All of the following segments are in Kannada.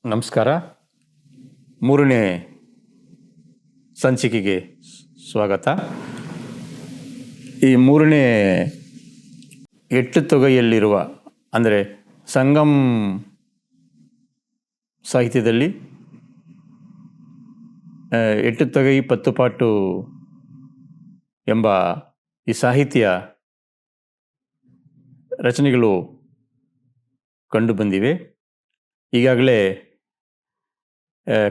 ನಮಸ್ಕಾರ. ಮೂರನೇ ಸಂಚಿಕೆಗೆ ಸ್ವಾಗತ. ಈ ಮೂರನೇ ಎಟ್ಟುತೊಗೆಯಲ್ಲಿರುವ ಅಂದರೆ ಸಂಗಮ್ ಸಾಹಿತ್ಯದಲ್ಲಿ ಎಟ್ಟುತೊಗೈ ಪತ್ತುಪಾಟು ಎಂಬ ಈ ಸಾಹಿತ್ಯ ರಚನೆಗಳು ಕಂಡುಬಂದಿವೆ. ಈಗಾಗಲೇ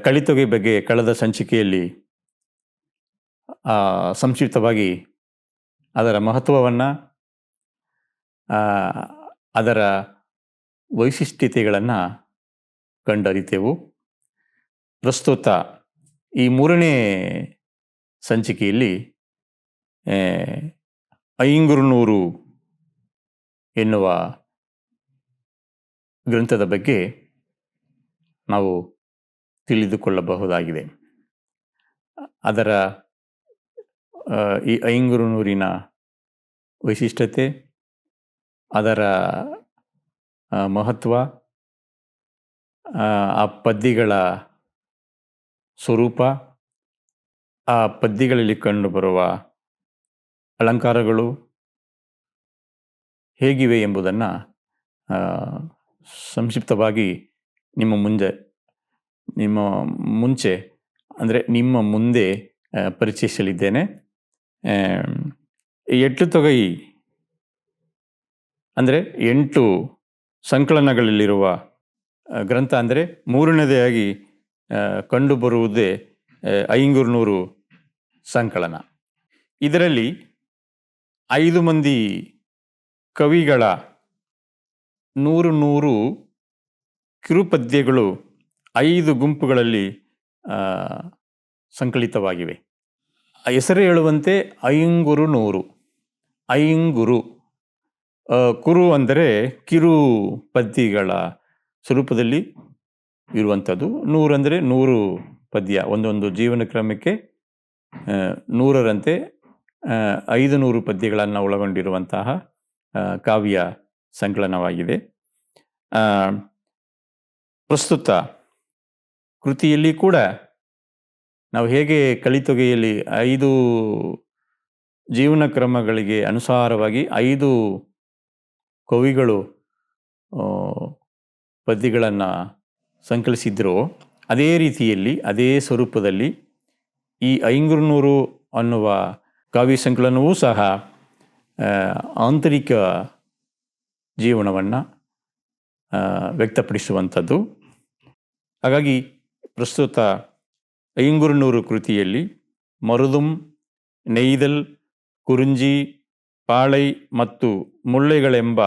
ಕಲಿತೊಗೆ ಬಗ್ಗೆ ಕಳೆದ ಸಂಚಿಕೆಯಲ್ಲಿ ಸಂಕ್ಷಿಪ್ತವಾಗಿ ಅದರ ಮಹತ್ವವನ್ನು, ಅದರ ವೈಶಿಷ್ಟ್ಯತೆಗಳನ್ನು ಕಂಡರಿತೆವು. ಪ್ರಸ್ತುತ ಈ ಮೂರನೇ ಸಂಚಿಕೆಯಲ್ಲಿ ಐಂಗುರುನೂರು ಎನ್ನುವ ಗ್ರಂಥದ ಬಗ್ಗೆ ನಾವು ತಿಳಿದುಕೊಳ್ಳಬಹುದಾಗಿದೆ. ಅದರ ಈ ಐಂಗುರುನೂರಿನ ವೈಶಿಷ್ಟ್ಯತೆ, ಅದರ ಮಹತ್ವ, ಆ ಪದ್ಯಗಳ ಸ್ವರೂಪ, ಆ ಪದ್ಯಗಳಲ್ಲಿ ಕಂಡುಬರುವ ಅಲಂಕಾರಗಳು ಹೇಗಿವೆ ಎಂಬುದನ್ನು ಸಂಕ್ಷಿಪ್ತವಾಗಿ ನಿಮ್ಮ ಮುಂದೆ ಪರಿಚಯಿಸಲಿದ್ದೇನೆ. ಎಟ್ಟುತೊಗೈ ಅಂದರೆ 8 ಸಂಕಲನಗಳಲ್ಲಿರುವ ಗ್ರಂಥ. ಅಂದರೆ ಮೂರನೇದಾಗಿ ಕಂಡುಬರುವುದೇ ಐಂಗುರುನೂರು ಸಂಕಲನ. ಇದರಲ್ಲಿ 5 ಮಂದಿ ಕವಿಗಳ 100 ಕಿರುಪದ್ಯಗಳು 5 ಗುಂಪುಗಳಲ್ಲಿ ಸಂಕಲಿತವಾಗಿವೆ. ಹೆಸರು ಹೇಳುವಂತೆ ಐಂಗುರುನೂರು. ಐಂಗುರು, ಕುರು ಅಂದರೆ ಕಿರು ಪದ್ಯಗಳ ಸ್ವರೂಪದಲ್ಲಿ ಇರುವಂಥದ್ದು. 100 ಅಂದರೆ 100 ಪದ್ಯ. ಒಂದೊಂದು ಜೀವನ ಕ್ರಮಕ್ಕೆ 100ರಂತೆ 500 ಪದ್ಯಗಳನ್ನು ಒಳಗೊಂಡಿರುವಂತಹ ಕಾವ್ಯ ಸಂಕಲನವಾಗಿದೆ. ಪ್ರಸ್ತುತ ಕೃತಿಯಲ್ಲಿ ಕೂಡ ನಾವು ಹೇಗೆ ಕಲಿತೊಗೆಯಲ್ಲಿ 5 ಜೀವನ ಕ್ರಮಗಳಿಗೆ ಅನುಸಾರವಾಗಿ 5 ಕವಿಗಳು ಪದ್ಯಗಳನ್ನು ಸಂಕಲಿಸಿದ್ರೋ, ಅದೇ ರೀತಿಯಲ್ಲಿ ಅದೇ ಸ್ವರೂಪದಲ್ಲಿ ಈ ಐಂಗುರುನೂರು ಅನ್ನುವ ಕಾವ್ಯ ಸಂಕಲನವೂ ಸಹ ಆಂತರಿಕ ಜೀವನವನ್ನು ವ್ಯಕ್ತಪಡಿಸುವಂಥದ್ದು. ಹಾಗಾಗಿ ಪ್ರಸ್ತುತ ಐಂಗುರುನೂರು ಕೃತಿಯಲ್ಲಿ ಮರುದುಂ, ನೆಯ್ದಲ್, ಕುರುಂಜಿ, ಪಾಳೈ ಮತ್ತು ಮುಳ್ಳೆಗಳೆಂಬ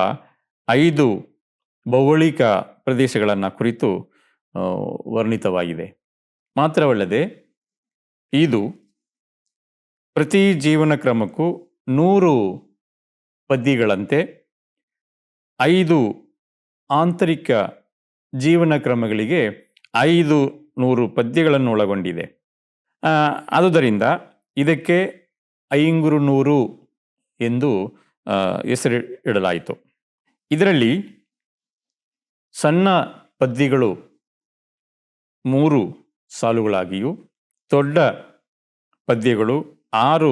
5 ಭೌಗೋಳಿಕ ಪ್ರದೇಶಗಳನ್ನು ಕುರಿತು ವರ್ಣಿತವಾಗಿದೆ. ಮಾತ್ರವಲ್ಲದೆ ಇದು ಪ್ರತಿ ಜೀವನ ಕ್ರಮಕ್ಕೂ 100 ಪದ್ಯಗಳಂತೆ 5 ಆಂತರಿಕ ಜೀವನ ಕ್ರಮಗಳಿಗೆ 500 ಪದ್ಯಗಳನ್ನು ಒಳಗೊಂಡಿದೆ. ಆದುದರಿಂದ ಇದಕ್ಕೆ ಐಂಗುರುನೂರು ಎಂದು ಹೆಸರು ಇಡಲಾಯಿತು. ಇದರಲ್ಲಿ ಸಣ್ಣ ಪದ್ಯಗಳು 3 ಸಾಲುಗಳಾಗಿಯೂ, ದೊಡ್ಡ ಪದ್ಯಗಳು 6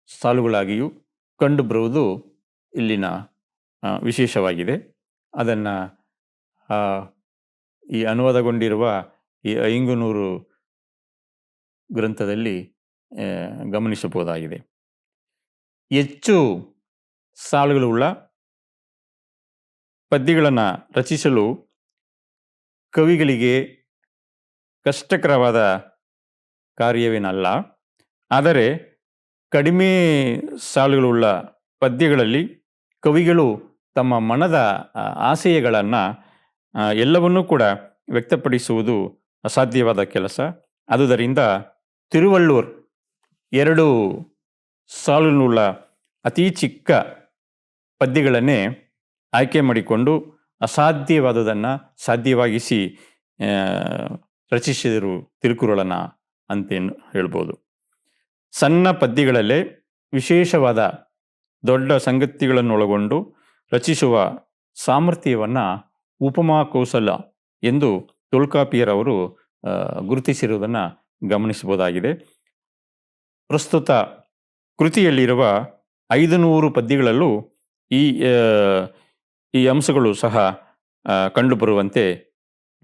ಸಾಲುಗಳಾಗಿಯೂ ಕಂಡುಬರುವುದು ಇಲ್ಲಿನ ವಿಶೇಷವಾಗಿದೆ. ಅದನ್ನು ಈ ಅನುವಾದಗೊಂಡಿರುವ ಈ ಐಂಗುರುನೂರು ಗ್ರಂಥದಲ್ಲಿ ಗಮನಿಸಬಹುದಾಗಿದೆ. ಹೆಚ್ಚು ಸಾಲುಗಳುಳ್ಳ ಪದ್ಯಗಳನ್ನು ರಚಿಸಲು ಕವಿಗಳಿಗೆ ಕಷ್ಟಕರವಾದ ಕಾರ್ಯವೇನಲ್ಲ. ಆದರೆ ಕಡಿಮೆ ಸಾಲುಗಳುಳ್ಳ ಪದ್ಯಗಳಲ್ಲಿ ಕವಿಗಳು ತಮ್ಮ ಮನದ ಆಶಯಗಳನ್ನು ಎಲ್ಲವನ್ನೂ ಕೂಡ ವ್ಯಕ್ತಪಡಿಸುವುದು ಅಸಾಧ್ಯವಾದ ಕೆಲಸ. ಆದುದರಿಂದ ತಿರುವಳ್ಳೂರ್ 2 ಸಾಲುಗಳುಳ್ಳ ಅತಿ ಚಿಕ್ಕ ಪದ್ಯಗಳನ್ನೇ ಆಯ್ಕೆ ಮಾಡಿಕೊಂಡು ಅಸಾಧ್ಯವಾದುದನ್ನು ಸಾಧ್ಯವಾಗಿಸಿ ರಚಿಸಿದರು ತಿರುಕುರುಳನ್ನು ಅಂತೇನು ಹೇಳ್ಬೋದು. ಸಣ್ಣ ಪದ್ಯಗಳಲ್ಲೇ ವಿಶೇಷವಾದ ದೊಡ್ಡ ಸಂಗತಿಗಳನ್ನು ಒಳಗೊಂಡು ರಚಿಸುವ ಸಾಮರ್ಥ್ಯವನ್ನು ಉಪಮಾ ಕೌಶಲ ಎಂದು ತೊಳ್ಕಾಪಿಯರವರು ಗುರುತಿಸಿರುವುದನ್ನು ಗಮನಿಸಬಹುದಾಗಿದೆ. ಪ್ರಸ್ತುತ ಕೃತಿಯಲ್ಲಿರುವ 500 ಪದ್ಯಗಳಲ್ಲೂ ಈ ಈ ಅಂಶಗಳು ಸಹ ಕಂಡುಬರುವಂತೆ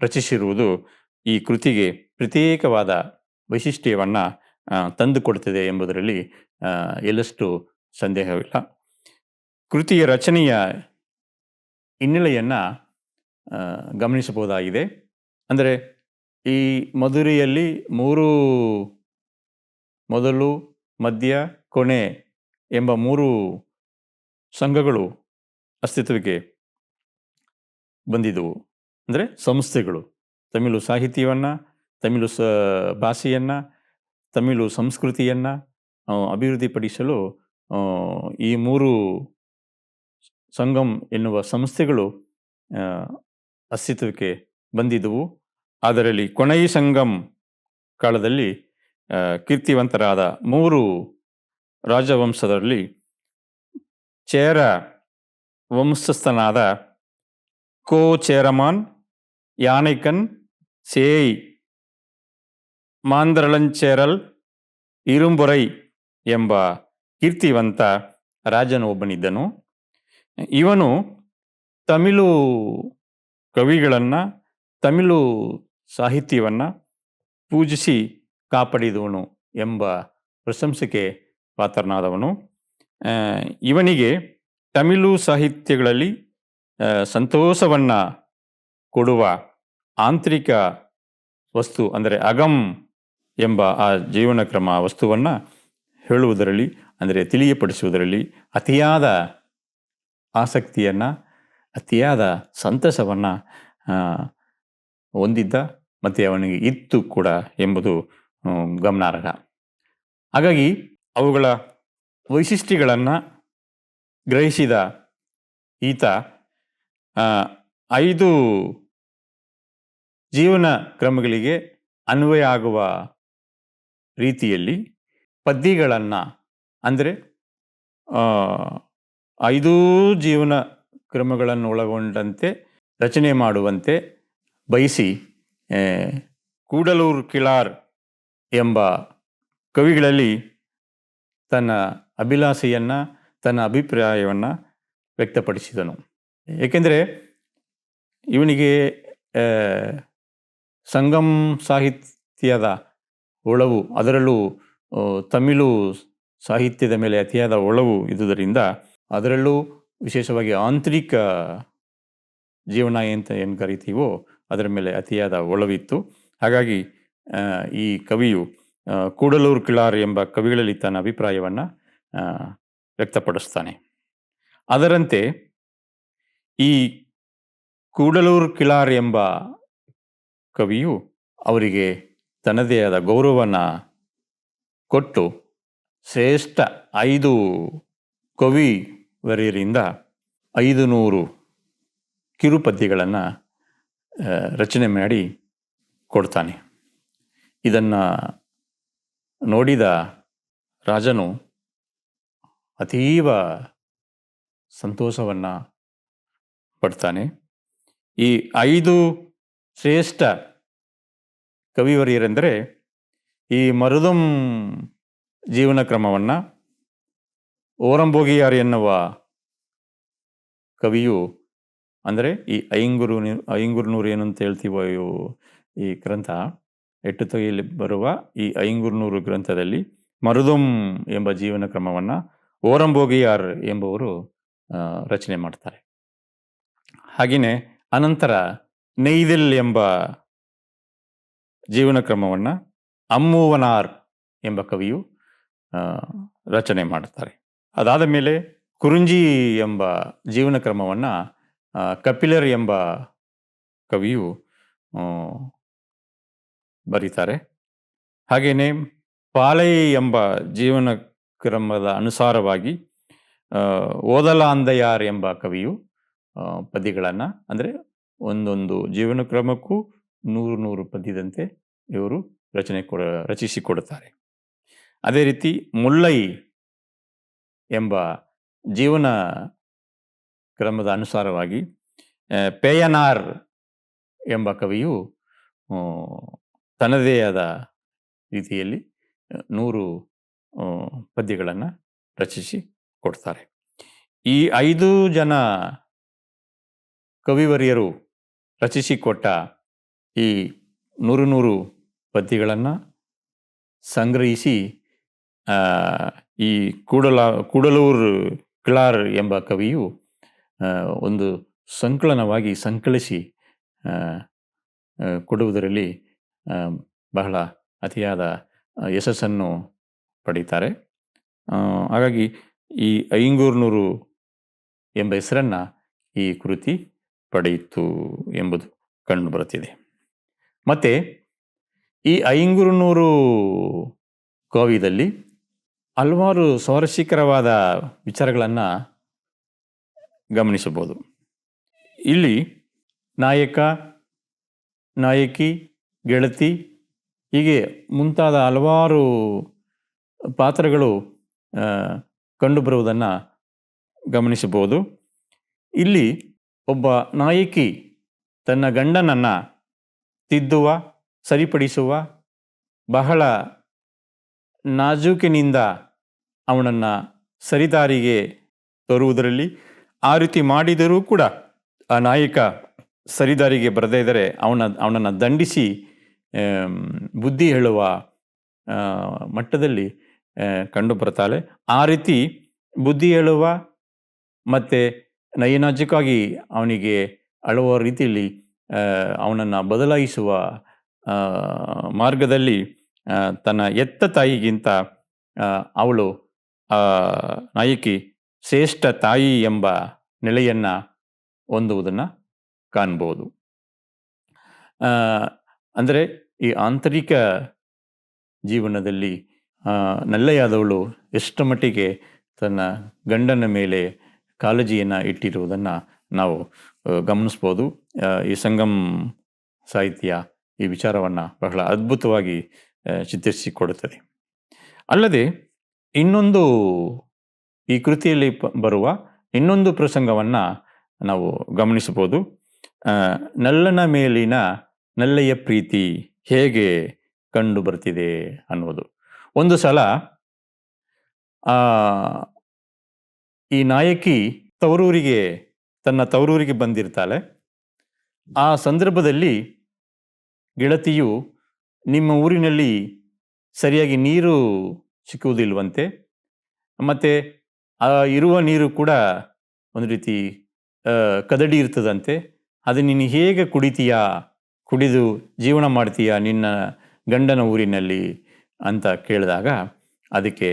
ರಚಿಸಿರುವುದು ಈ ಕೃತಿಗೆ ಪ್ರತ್ಯೇಕವಾದ ವೈಶಿಷ್ಟ್ಯವನ್ನು ತಂದುಕೊಡುತ್ತದೆ ಎಂಬುದರಲ್ಲಿ ಎಲ್ಲಷ್ಟು ಸಂದೇಹವಿಲ್ಲ. ಕೃತಿಯ ರಚನೆಯ ಹಿನ್ನೆಲೆಯನ್ನು ಗಮನಿಸಬಹುದಾಗಿದೆ. ಅಂದರೆ ಈ ಮಧುರೆಯಲ್ಲಿ 3 ಮೊದಲು, ಮಧ್ಯ, ಕೊನೆ ಎಂಬ 3 ಸಂಘಗಳು ಅಸ್ತಿತ್ವಕ್ಕೆ ಬಂದಿದ್ದವು. ಅಂದರೆ ಸಂಸ್ಥೆಗಳು ತಮಿಳು ಸಾಹಿತ್ಯವನ್ನು, ತಮಿಳು ಭಾಷೆಯನ್ನು, ತಮಿಳು ಸಂಸ್ಕೃತಿಯನ್ನು ಅಭಿವೃದ್ಧಿಪಡಿಸಲು ಈ 3 ಸಂಗಮ್ ಎನ್ನುವ ಸಂಸ್ಥೆಗಳು ಅಸ್ತಿತ್ವಕ್ಕೆ ಬಂದಿದ್ದವು. ಅದರಲ್ಲಿ ಕೊನೈ ಸಂಗಮ್ ಕಾಲದಲ್ಲಿ ಕೀರ್ತಿವಂತರಾದ 3 ರಾಜವಂಶದಲ್ಲಿ ಚೇರ ವಂಶಸ್ಥನಾದ ಕೋ ಚೇರಮಾನ್, ಯಾನೈಕನ್, ಸೇಯ್ ಮಾಂದ್ರಳಂಚೇರಲ್, ಇರುಂಬೊರೈ ಎಂಬ ಕೀರ್ತಿವಂತ ರಾಜನೊಬ್ಬನಿದ್ದನು. ಇವನು ತಮಿಳು ಕವಿಗಳನ್ನು, ತಮಿಳು ಸಾಹಿತ್ಯವನ್ನು ಪೂಜಿಸಿ ಕಾಪಾಡಿದವನು ಎಂಬ ಪ್ರಶಂಸೆಗೆ ಪಾತ್ರನಾದವನು. ಇವನಿಗೆ ತಮಿಳು ಸಾಹಿತ್ಯಗಳಲ್ಲಿ ಸಂತೋಷವನ್ನು ಕೊಡುವ ಆಂತರಿಕ ವಸ್ತು ಅಂದರೆ ಅಗಮ್ ಎಂಬ ಆ ಜೀವನ ಕ್ರಮ ವಸ್ತುವನ್ನು ಹೇಳುವುದರಲ್ಲಿ, ಅಂದರೆ ತಿಳಿಯಪಡಿಸುವುದರಲ್ಲಿ ಅತಿಯಾದ ಆಸಕ್ತಿಯನ್ನು, ಅತಿಯಾದ ಸಂತಸವನ್ನು ಹೊಂದಿದ್ದ ಮತ್ತು ಅವನಿಗೆ ಇತ್ತು ಕೂಡ ಎಂಬುದು ಗಮನಾರ್ಹ. ಹಾಗಾಗಿ ಅವುಗಳ ವೈಶಿಷ್ಟ್ಯಗಳನ್ನು ಗ್ರಹಿಸಿದ ಈತ 5 ಜೀವನ ಕ್ರಮಗಳಿಗೆ ಅನ್ವಯ ಆಗುವ ರೀತಿಯಲ್ಲಿ ಪದ್ಯಗಳನ್ನು, ಅಂದರೆ 5 ಜೀವನ ಕ್ರಮಗಳನ್ನು ಒಳಗೊಂಡಂತೆ ರಚನೆ ಮಾಡುವಂತೆ ಬಯಸಿ ಕೂಡಲೂರು ಕಿಳಾರ್ ಎಂಬ ಕವಿಗಳಲ್ಲಿ ತನ್ನ ಅಭಿಲಾಷೆಯನ್ನು, ತನ್ನ ಅಭಿಪ್ರಾಯವನ್ನು ವ್ಯಕ್ತಪಡಿಸಿದನು. ಏಕೆಂದರೆ ಇವನಿಗೆ ಸಂಗಮ್ ಸಾಹಿತ್ಯದ ಒಳವು, ಅದರಲ್ಲೂ ತಮಿಳು ಸಾಹಿತ್ಯದ ಮೇಲೆ ಅತಿಯಾದ ಒಲವು ಇದ್ದುದರಿಂದ, ಅದರಲ್ಲೂ ವಿಶೇಷವಾಗಿ ಆಂತರಿಕ ಜೀವನ ಅಂತ ಏನು ಕರಿತೀವೋ ಅದರ ಮೇಲೆ ಅತಿಯಾದ ಒಲವಿತ್ತು. ಹಾಗಾಗಿ ಈ ಕವಿಯು ಕೂಡಲೂರು ಕಿಳಾರ್ ಎಂಬ ಕವಿಗಳಲ್ಲಿ ತನ್ನ ಅಭಿಪ್ರಾಯವನ್ನು ವ್ಯಕ್ತಪಡಿಸ್ತಾನೆ. ಅದರಂತೆ ಈ ಕೂಡಲೂರು ಕಿಳಾರ್ ಎಂಬ ಕವಿಯು ಅವರಿಗೆ ತನ್ನದೇ ಆದ ಗೌರವವನ್ನು ಕೊಟ್ಟು ಶ್ರೇಷ್ಠ 5 ಕವಿವರ್ಯರಿಂದ 500 ಕಿರುಪದ್ಯಗಳನ್ನು ರಚನೆ ಮಾಡಿ ಕೊಡ್ತಾನೆ. ಇದನ್ನು ನೋಡಿದ ರಾಜನು ಅತೀವ ಸಂತೋಷವನ್ನು ಪಡ್ತಾನೆ. ಈ 5 ಶ್ರೇಷ್ಠ ಕವಿವರ್ಯರೆಂದರೆ ಈ ಮರುದಂ ಜೀವನ ಕ್ರಮವನ್ನು ಓರಂಬೋಗಿಯಾರ್ ಎನ್ನುವ ಕವಿಯು, ಅಂದರೆ ಈ ಐಂಗುರ್ನೂರು ಏನು ಅಂತ ಹೇಳ್ತೀವೋ ಈ ಗ್ರಂಥ, ಎಟ್ಟುತೊಗೆಯಲ್ಲಿ ಬರುವ ಈ ಐಂಗುರ್ನೂರು ಗ್ರಂಥದಲ್ಲಿ ಮರುದಂ ಎಂಬ ಜೀವನ ಕ್ರಮವನ್ನು ಓರಂಬೋಗಿಯಾರ್ ಎಂಬುವರು ರಚನೆ ಮಾಡ್ತಾರೆ. ಹಾಗೆಯೇ ಅನಂತರ ನೈದೆಲ್ ಎಂಬ ಜೀವನ ಕ್ರಮವನ್ನು ಅಮ್ಮೂವನಾರ್ ಎಂಬ ಕವಿಯು ರಚನೆ ಮಾಡುತ್ತಾರೆ. ಅದಾದ ಮೇಲೆ ಕುರುಂಜಿ ಎಂಬ ಜೀವನ ಕ್ರಮವನ್ನು ಕಪಿಲರ್ ಎಂಬ ಕವಿಯು ಬರೀತಾರೆ. ಹಾಗೆಯೇ ಪಾಲೈ ಎಂಬ ಜೀವನ ಕ್ರಮದ ಅನುಸಾರವಾಗಿ ಓದಲಾಂದಯಾರ್ ಎಂಬ ಕವಿಯು ಪದ್ಯಗಳನ್ನು, ಅಂದರೆ ಒಂದೊಂದು ಜೀವನ ಕ್ರಮಕ್ಕೂ 100 ಪದ್ಯದಂತೆ ಇವರು ರಚಿಸಿಕೊಡುತ್ತಾರೆ. ಅದೇ ರೀತಿ ಮುಲ್ಲೈ ಎಂಬ ಜೀವನ ಕ್ರಮದ ಅನುಸಾರವಾಗಿ ಪೇಯನಾರ್ ಎಂಬ ಕವಿಯು ಆ, ತನ್ನದೇ ಆದ ರೀತಿಯಲ್ಲಿ 100 ಪದ್ಯಗಳನ್ನು ರಚಿಸಿ ಕೊಡ್ತಾರೆ. ಈ 5 ಜನ ಕವಿವರ್ಯರು ರಚಿಸಿಕೊಟ್ಟ ಈ 100 ಪದ್ಯಗಳನ್ನು ಸಂಗ್ರಹಿಸಿ ಆ, ಈ ಕೂಡಲೂರು ಕಿಳಾರ್ ಎಂಬ ಕವಿಯು ಒಂದು ಸಂಕಲನವಾಗಿ ಸಂಕಲಿಸಿ ಆ, ಕೊಡುವುದರಲ್ಲಿ ಬಹಳ ಅತಿಯಾದ ಯಶಸ್ಸನ್ನು ಪಡೀತಾರೆ. ಹಾಗಾಗಿ ಈ ಐಂಗೂರ್ನೂರು ಎಂಬ ಹೆಸರನ್ನು ಈ ಕೃತಿ ಪಡೆಯಿತು ಎಂಬುದು ಕಂಡುಬರುತ್ತಿದೆ. ಮತ್ತು ಈ ಐಂಗೂರ್ನೂರು ಕಾವ್ಯದಲ್ಲಿ ಹಲವಾರು ಸ್ವಾರಸ್ಯಕರವಾದ ವಿಚಾರಗಳನ್ನು ಗಮನಿಸಬಹುದು. ಇಲ್ಲಿ ನಾಯಕ, ನಾಯಕಿ, ಗೆಳತಿ ಹೀಗೆ ಮುಂತಾದ ಹಲವಾರು ಪಾತ್ರಗಳು ಕಂಡುಬರುವುದನ್ನು ಗಮನಿಸಬಹುದು. ಇಲ್ಲಿ ಒಬ್ಬ ನಾಯಕಿ ತನ್ನ ಗಂಡನನ್ನು ತಿದ್ದುವ, ಸರಿಪಡಿಸುವ, ಬಹಳ ನಾಜೂಕಿನಿಂದ ಅವನನ್ನು ಸರಿದಾರಿಗೆ ತರುವುದರಲ್ಲಿ ಆ ರೀತಿ ಮಾಡಿದರೂ ಕೂಡ ಆ ನಾಯಕ ಸರಿದಾರಿಗೆ ಬರದೇ ಇದ್ದರೆ ಅವನನ್ನು ದಂಡಿಸಿ ಬುದ್ಧಿ ಹೇಳುವ ಮಟ್ಟದಲ್ಲಿ ಕಂಡುಬರ್ತಾಳೆ. ಆ ರೀತಿ ಬುದ್ಧಿ ಹೇಳುವ ಮತ್ತು ನಯನಾಜೂಕಾಗಿ ಅವನಿಗೆ ಅಳುವ ರೀತಿಯಲ್ಲಿ ಅವನನ್ನು ಬದಲಾಯಿಸುವ ಮಾರ್ಗದಲ್ಲಿ ತನ್ನ ಎತ್ತ ತಾಯಿಗಿಂತ ಅವಳು ನಾಯಕಿ ಶ್ರೇಷ್ಠ ತಾಯಿ ಎಂಬ ನೆಲೆಯನ್ನು ಹೊಂದುವುದನ್ನು ಕಾಣ್ಬೋದು. ಅಂದರೆ ಈ ಆಂತರಿಕ ಜೀವನದಲ್ಲಿ ನಲ್ಲೆಯಾದವಳು ಎಷ್ಟು ಮಟ್ಟಿಗೆ ತನ್ನ ಗಂಡನ ಮೇಲೆ ಕಾಳಜಿಯನ್ನು ಇಟ್ಟಿರುವುದನ್ನು ನಾವು ಗಮನಿಸ್ಬೋದು. ಈ ಸಂಗಮ್ ಸಾಹಿತ್ಯ ಈ ವಿಚಾರವನ್ನು ಬಹಳ ಅದ್ಭುತವಾಗಿ ಚಿತ್ರಿಸಿಕೊಡುತ್ತದೆ. ಅಲ್ಲದೆ ಇನ್ನೊಂದು ಈ ಕೃತಿಯಲ್ಲಿ ಬರುವ ಇನ್ನೊಂದು ಪ್ರಸಂಗವನ್ನು ನಾವು ಗಮನಿಸಬಹುದು. ನಲ್ಲನ ಮೇಲಿನ ನಲ್ಲೆಯ ಪ್ರೀತಿ ಹೇಗೆ ಕಂಡು ಬರ್ತಿದೆ ಅನ್ನೋದು. ಒಂದು ಸಲ ಈ ನಾಯಕಿ ತನ್ನ ತವರೂರಿಗೆ ಬಂದಿರ್ತಾಳೆ. ಆ ಸಂದರ್ಭದಲ್ಲಿ ಗೆಳತಿಯು ನಿಮ್ಮ ಊರಿನಲ್ಲಿ ಸರಿಯಾಗಿ ನೀರು ಸಿಕ್ಕುವುದಿಲ್ವಂತೆ, ಮತ್ತು ಇರುವ ನೀರು ಕೂಡ ಒಂದು ರೀತಿ ಕದಡಿ ಇರ್ತದಂತೆ. ಅದು ನೀನು ಹೇಗೆ ಕುಡಿದು ಜೀವನ ಮಾಡ್ತೀಯಾ ನಿನ್ನ ಗಂಡನ ಊರಿನಲ್ಲಿ ಅಂತ ಕೇಳಿದಾಗ ಅದಕ್ಕೆ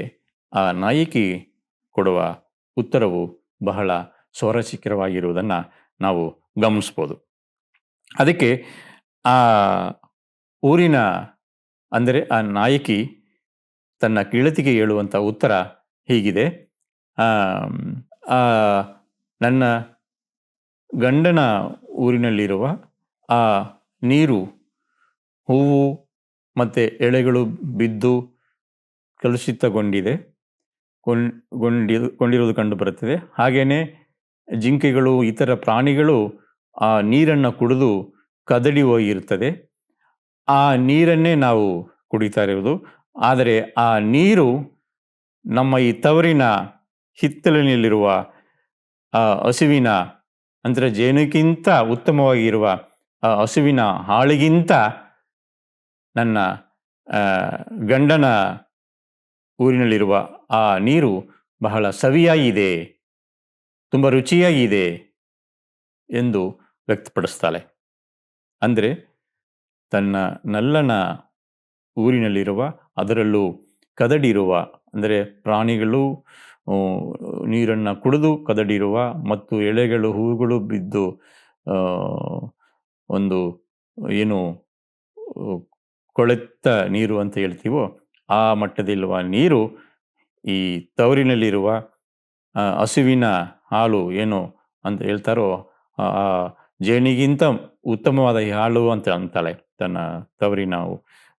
ಆ ನಾಯಕಿ ಕೊಡುವ ಉತ್ತರವು ಬಹಳ ಸ್ವಾರಸ್ಯಕರವಾಗಿರುವುದನ್ನು ನಾವು ಗಮನಿಸ್ಬೋದು. ಅದಕ್ಕೆ ಆ ಊರಿನ ಅಂದರೆ ಆ ನಾಯಕಿ ತನ್ನ ಗೆಳತಿಗೆ ಹೇಳುವಂಥ ಉತ್ತರ ಹೀಗಿದೆ: ನನ್ನ ಗಂಡನ ಊರಿನಲ್ಲಿರುವ ಆ ನೀರು ಹೂವು ಮತ್ತು ಎಳೆಗಳು ಬಿದ್ದು ಕಲುಷಿತಗೊಂಡಿದೆ ಕೊಂಡಿರುವುದು ಕಂಡು ಬರುತ್ತದೆ. ಹಾಗೆಯೇ ಜಿಂಕೆಗಳು, ಇತರ ಪ್ರಾಣಿಗಳು ಆ ನೀರನ್ನು ಕುಡಿದು ಕದಡಿ ಹೋಗಿರ್ತದೆ. ಆ ನೀರನ್ನೇ ನಾವು ಕುಡಿತಾ ಇರುವುದು. ಆದರೆ ಆ ನೀರು ನಮ್ಮ ಈ ತವರಿನ ಹಿತ್ತಲಿನಲ್ಲಿರುವ ಆ ಹಸುವಿನ, ಅಂದರೆ ಜೇನುಕ್ಕಿಂತ ಉತ್ತಮವಾಗಿರುವ ಆ ಹಸುವಿನ ಹಾಳಿಗಿಂತ ನನ್ನ ಗಂಡನ ಊರಿನಲ್ಲಿರುವ ಆ ನೀರು ಬಹಳ ಸವಿಯಾಗಿದೆ, ತುಂಬ ರುಚಿಯಾಗಿದೆ ಎಂದು ವ್ಯಕ್ತಪಡಿಸ್ತಾಳೆ. ಅಂದರೆ ತನ್ನ ನಲ್ಲನ ಊರಿನಲ್ಲಿರುವ, ಅದರಲ್ಲೂ ಕದಡಿರುವ, ಅಂದರೆ ಪ್ರಾಣಿಗಳು ನೀರನ್ನು ಕುಡಿದು ಕದಡಿರುವ ಮತ್ತು ಎಳೆಗಳು, ಹೂವುಗಳು ಬಿದ್ದು ಒಂದು ಏನು ಕೊಳೆತ ನೀರು ಅಂತ ಹೇಳ್ತೀವೋ ಆ ಮಟ್ಟದಲ್ಲಿರುವ ನೀರು ಈ ತವರಿನಲ್ಲಿರುವ ಹಸುವಿನ ಹಾಲು ಏನು ಅಂತ ಹೇಳ್ತಾರೋ ಆ ಜೇನಿಗಿಂತ ಉತ್ತಮವಾದ ಈ ಹಾಲು ಅಂತ ಅಂತಾಳೆ. ತನ್ನ ತವರಿನ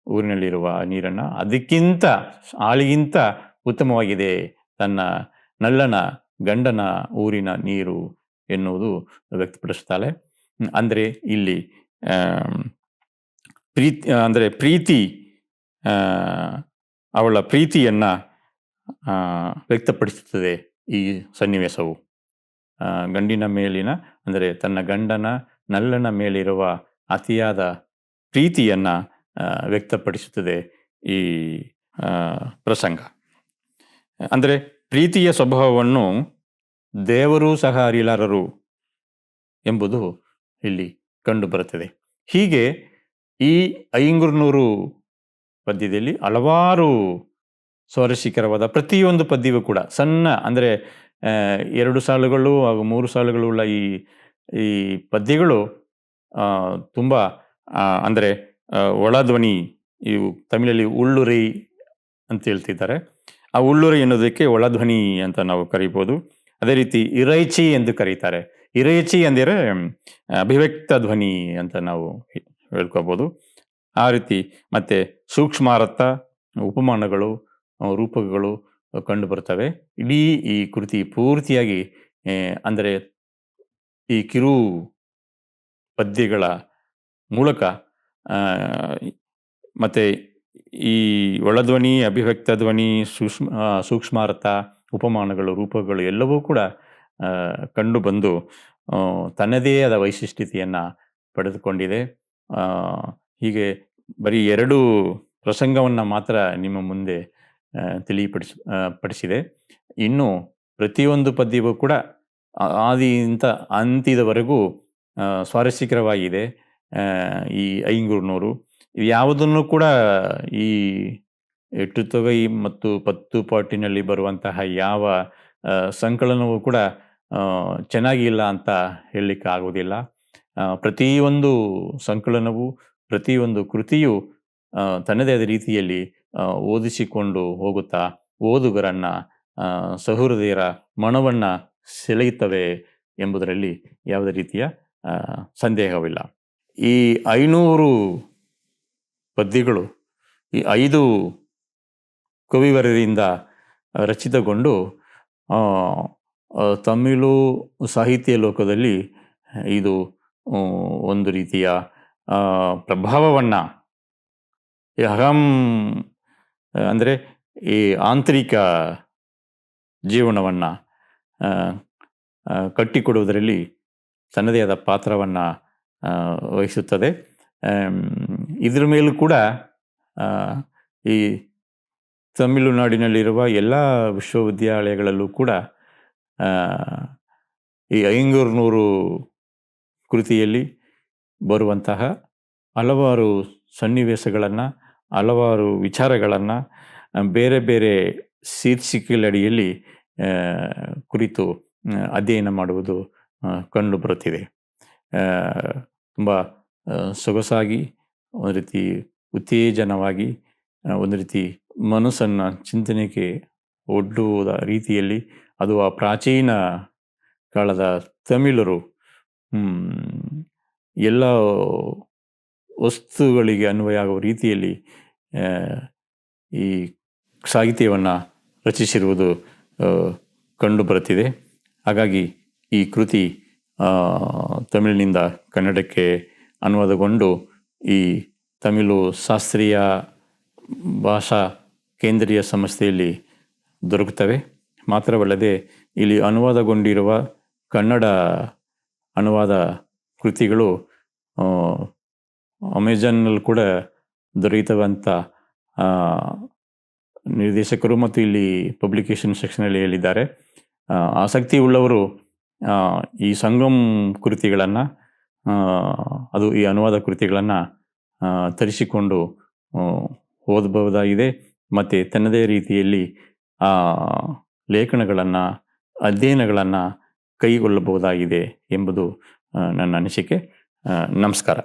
ಊರಿನಲ್ಲಿರುವ ನೀರನ್ನು ಅದಕ್ಕಿಂತ ಹಾಲಿಗಿಂತ ಉತ್ತಮವಾಗಿದೆ ತನ್ನ ನಲ್ಲನ ಗಂಡನ ಊರಿನ ನೀರು ಎನ್ನುವುದು ವ್ಯಕ್ತಪಡಿಸ್ತಾಳೆ. ಅಂದರೆ ಇಲ್ಲಿ ಅಂದರೆ ಪ್ರೀತಿ, ಅವಳ ಪ್ರೀತಿಯನ್ನು ವ್ಯಕ್ತಪಡಿಸುತ್ತದೆ ಈ ಸನ್ನಿವೇಶವು. ಗಂಡಿನ ಮೇಲಿನ, ಅಂದರೆ ತನ್ನ ಗಂಡನ ನಲ್ಲನ ಮೇಲಿರುವ ಅತಿಯಾದ ಪ್ರೀತಿಯನ್ನು ವ್ಯಕ್ತಪಡಿಸುತ್ತದೆ ಈ ಪ್ರಸಂಗ. ಅಂದರೆ ಪ್ರೀತಿಯ ಸ್ವಭಾವವನ್ನು ದೇವರೂ ಸಹ ಅರಿಯಲಾರರು ಎಂಬುದು ಇಲ್ಲಿ ಕಂಡುಬರುತ್ತದೆ. ಹೀಗೆ ಈ ಐಂಗುರ್ನೂರು ಪದ್ಯದಲ್ಲಿ ಹಲವಾರು ಸ್ವಾರಸ್ಯಕರವಾದ ಪ್ರತಿಯೊಂದು ಪದ್ಯವೂ ಕೂಡ ಸಣ್ಣ, ಅಂದರೆ 2 ಸಾಲುಗಳು ಹಾಗೂ 3 ಸಾಲುಗಳುಳ್ಳ ಈ ಪದ್ಯಗಳು ತುಂಬ ಅಂದರೆ ಒಳಧ್ವನಿ, ಇವು ತಮಿಳಲ್ಲಿ ಉಳ್ಳುರೈ ಅಂತ ಹೇಳ್ತಿದ್ದಾರೆ. ಆ ಉಳ್ಳುರೈ ಎನ್ನುವುದಕ್ಕೆ ಒಳಧ್ವನಿ ಅಂತ ನಾವು ಕರಿಬೋದು. ಅದೇ ರೀತಿ ಇರೈಚಿ ಎಂದು ಕರೀತಾರೆ. ಇರೈಚಿ ಅಂದರೆ ಅಭಿವ್ಯಕ್ತ ಧ್ವನಿ ಅಂತ ನಾವು ಹೇಳ್ಕೋಬೋದು. ಆ ರೀತಿ ಮತ್ತೆ ಸೂಕ್ಷ್ಮಾರ್ಥ, ಉಪಮಾನಗಳು, ರೂಪಕಗಳು ಕಂಡು ಬರ್ತವೆ. ಇಡೀ ಈ ಕೃತಿ ಪೂರ್ತಿಯಾಗಿ ಅಂದರೆ ಈ ಕಿರು ಪದ್ಯಗಳ ಮೂಲಕ ಮತ್ತು ಈ ಒಳಧ್ವನಿ, ಅಭಿವ್ಯಕ್ತ ಧ್ವನಿ, ಸೂಕ್ಷ್ಮಾರ್ಥ, ಉಪಮಾನಗಳು, ರೂಪಗಳು ಎಲ್ಲವೂ ಕೂಡ ಕಂಡು ಬಂದು ತನ್ನದೇ ಆದ ವೈಶಿಷ್ಟ್ಯತೆಯನ್ನು ಪಡೆದುಕೊಂಡಿದೆ. ಹೀಗೆ ಬರೀ 2 ಪ್ರಸಂಗವನ್ನು ಮಾತ್ರ ನಿಮ್ಮ ಮುಂದೆ ಪಡಿಸಿದೆ. ಇನ್ನು ಪ್ರತಿಯೊಂದು ಪದ್ಯವೂ ಕೂಡ ಆದಿಯಿಂದ ಅಂತ್ಯದವರೆಗೂ ಸ್ವಾರಸ್ಯಕರವಾಗಿದೆ. ಈ ಐಂಗುರ್ನೂರು ಯಾವುದನ್ನು ಕೂಡ ಈ ಎಟ್ಟುತೊಗೈ ಮತ್ತು ಪತ್ತುಪಾಟಿನಲ್ಲಿ ಬರುವಂತಹ ಯಾವ ಸಂಕಲನವೂ ಕೂಡ ಚೆನ್ನಾಗಿಲ್ಲ ಅಂತ ಹೇಳಲಿಕ್ಕೆ ಆಗುವುದಿಲ್ಲ. ಪ್ರತಿಯೊಂದು ಸಂಕಲನವು, ಪ್ರತಿಯೊಂದು ಕೃತಿಯು ತನ್ನದೇ ಆದ ರೀತಿಯಲ್ಲಿ ಓದಿಸಿಕೊಂಡು ಹೋಗುತ್ತಾ ಓದುಗರನ್ನು, ಸಹೃದಯರ ಮನವನ್ನು ಸೆಳೆಯುತ್ತವೆ ಎಂಬುದರಲ್ಲಿ ಯಾವುದೇ ರೀತಿಯ ಸಂದೇಹವಿಲ್ಲ. ಈ 500 ಪದ್ಯಗಳು ಈ 5 ಕವಿವರರಿಂದ ರಚಿತಗೊಂಡು ತಮಿಳು ಸಾಹಿತ್ಯ ಲೋಕದಲ್ಲಿ ಇದು ಒಂದು ರೀತಿಯ ಪ್ರಭಾವವನ್ನು, ಅಂದರೆ ಈ ಆಂತರಿಕ ಜೀವನವನ್ನು ಕಟ್ಟಿಕೊಡುವುದರಲ್ಲಿ ತನ್ನದೇ ಆದ ಪಾತ್ರವನ್ನು ವಹಿಸುತ್ತದೆ. ಇದರ ಮೇಲೂ ಕೂಡ ಈ ತಮಿಳುನಾಡಿನಲ್ಲಿರುವ ಎಲ್ಲ ವಿಶ್ವವಿದ್ಯಾಲಯಗಳಲ್ಲೂ ಕೂಡ ಈ ಐಂಗುರ್ನೂರು ಕೃತಿಯಲ್ಲಿ ಬರುವಂತಹ ಹಲವಾರು ಸನ್ನಿವೇಶಗಳನ್ನು, ಹಲವಾರು ವಿಚಾರಗಳನ್ನು ಬೇರೆ ಬೇರೆ ಶೀರ್ಷಿಕೆಗಳಡಿಯಲ್ಲಿ ಕುರಿತು ಅಧ್ಯಯನ ಮಾಡುವುದು ಕಂಡುಬರುತ್ತಿದೆ. ತುಂಬ ಸೊಗಸಾಗಿ, ಒಂದು ರೀತಿ ಉತ್ತೇಜನವಾಗಿ, ಒಂದು ರೀತಿ ಮನಸ್ಸನ್ನು ಚಿಂತನೆಗೆ ಒಡ್ಡುವ ರೀತಿಯಲ್ಲಿ, ಅದು ಆ ಪ್ರಾಚೀನ ಕಾಲದ ತಮಿಳರು ಎಲ್ಲ ವಸ್ತುಗಳಿಗೆ ಅನ್ವಯ ಆಗುವ ರೀತಿಯಲ್ಲಿ ಈ ಸಾಹಿತ್ಯವನ್ನು ರಚಿಸಿರುವುದು ಕಂಡುಬರುತ್ತಿದೆ. ಹಾಗಾಗಿ ಈ ಕೃತಿ ತಮಿಳಿನಿಂದ ಕನ್ನಡಕ್ಕೆ ಅನುವಾದಗೊಂಡು ಈ ತಮಿಳು ಶಾಸ್ತ್ರೀಯ ಭಾಷಾ ಕೇಂದ್ರೀಯ ಸಂಸ್ಥೆಯಲ್ಲಿ ದೊರಕುತ್ತವೆ. ಮಾತ್ರವಲ್ಲದೆ ಇಲ್ಲಿ ಅನುವಾದಗೊಂಡಿರುವ ಕನ್ನಡ ಅನುವಾದ ಕೃತಿಗಳು ಅಮೆಜಾನ್ನಲ್ಲಿ ಕೂಡ ದೊರೆಯುತ್ತವಂತ ನಿರ್ದೇಶಕರು ಮತ್ತು ಇಲ್ಲಿ ಪಬ್ಲಿಕೇಶನ್ ಸೆಕ್ಷನಲ್ಲಿ ಹೇಳಿದ್ದಾರೆ. ಆಸಕ್ತಿ ಉಳ್ಳವರು ಈ ಸಂಗಮ್ ಕೃತಿಗಳನ್ನು, ಅದು ಈ ಅನುವಾದ ಕೃತಿಗಳನ್ನು ತರಿಸಿಕೊಂಡು ಓದಬಹುದಾಗಿದೆ. ಮತ್ತು ತನ್ನದೇ ರೀತಿಯಲ್ಲಿ ಲೇಖನಗಳನ್ನು, ಅಧ್ಯಯನಗಳನ್ನು ಕೈಗೊಳ್ಳಬಹುದಾಗಿದೆ ಎಂಬುದು ನನ್ನ ಅನಿಸಿಕೆ. ನಮಸ್ಕಾರ.